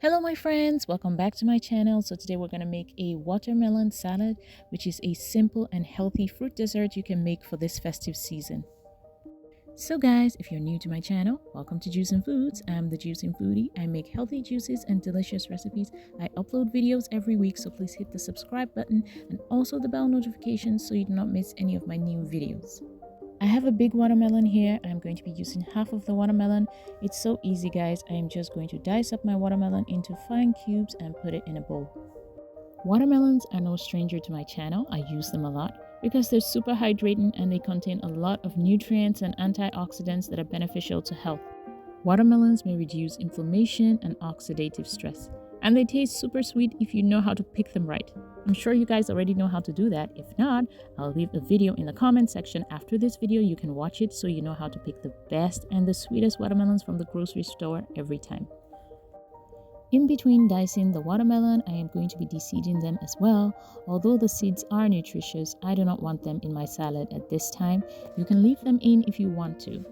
Hello my friends, welcome back to my channel. So today we're going to make a watermelon salad, which is a simple and healthy fruit dessert you can make for this festive season. So guys, if you're new to my channel, welcome to Juice and Foods. I'm the Juicing Foodie. I make healthy juices and delicious recipes. I upload videos every week, so please hit the subscribe button and also the bell notification so you do not miss any of my new videos. I have a big watermelon here. I'm going to be using half of the watermelon. It's so easy guys. I am just going to dice up my watermelon into fine cubes and put it in a bowl. Watermelons are no stranger to my channel. I use them a lot because they're super hydrating and they contain a lot of nutrients and antioxidants that are beneficial to health. Watermelons may reduce inflammation and oxidative stress, and they taste super sweet if you know how to pick them right. I'm sure you guys already know how to do that. If not, I'll leave a video in the comment section after this video. You can watch it so you know how to pick the best and the sweetest watermelons from the grocery store every time. In between dicing the watermelon, I am going to be de-seeding them as well. Although the seeds are nutritious, I do not want them in my salad at this time. You can leave them in if you want to.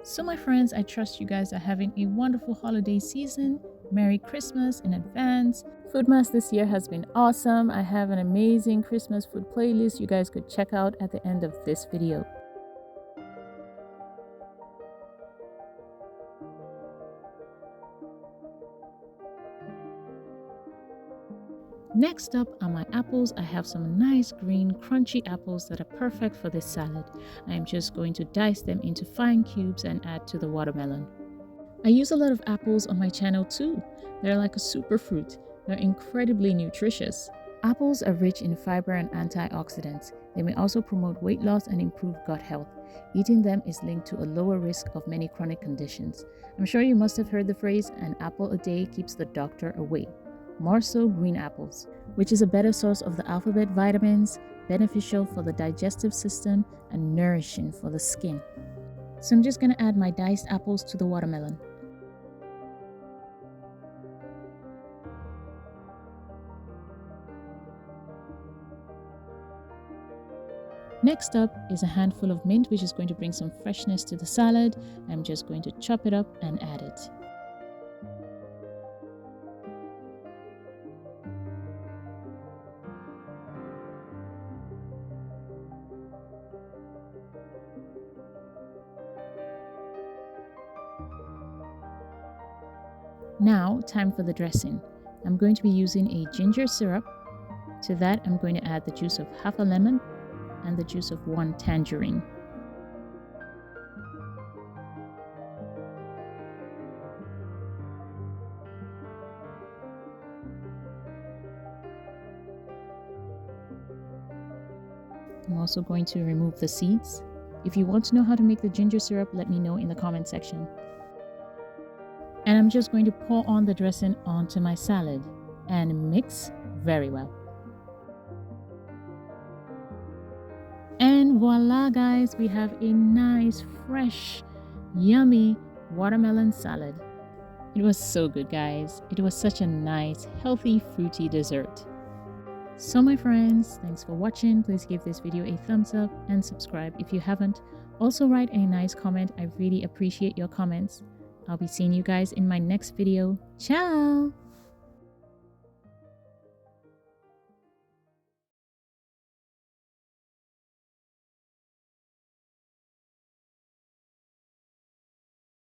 So my friends, I trust you guys are having a wonderful holiday season. Merry Christmas in advance. Foodmas this year has been awesome. I have an amazing Christmas food playlist you guys could check out at the end of this video. Next up are my apples. I have some nice green crunchy apples that are perfect for this salad. I am just going to dice them into fine cubes and add to the watermelon. I use a lot of apples on my channel too. They're like a superfruit. They're incredibly nutritious. Apples are rich in fiber and antioxidants. They may also promote weight loss and improve gut health. Eating them is linked to a lower risk of many chronic conditions. I'm sure you must have heard the phrase, an apple a day keeps the doctor away. More so green apples, which is a better source of the alphabet vitamins, beneficial for the digestive system and nourishing for the skin. So I'm just going to add my diced apples to the watermelon. Next up is a handful of mint, which is going to bring some freshness to the salad. I'm just going to chop it up and add it. Now, time for the dressing. I'm going to be using a ginger syrup. To that, I'm going to add the juice of half a lemon and the juice of one tangerine. I'm also going to remove the seeds. If you want to know how to make the ginger syrup, let me know in the comment section. And I'm just going to pour on the dressing onto my salad and mix very well. And voila guys, we have a nice, fresh, yummy watermelon salad. It was so good guys. It was such a nice, healthy, fruity dessert. So my friends, thanks for watching. Please give this video a thumbs up and subscribe if you haven't. Also write a nice comment. I really appreciate your comments. I'll be seeing you guys in my next video. Ciao!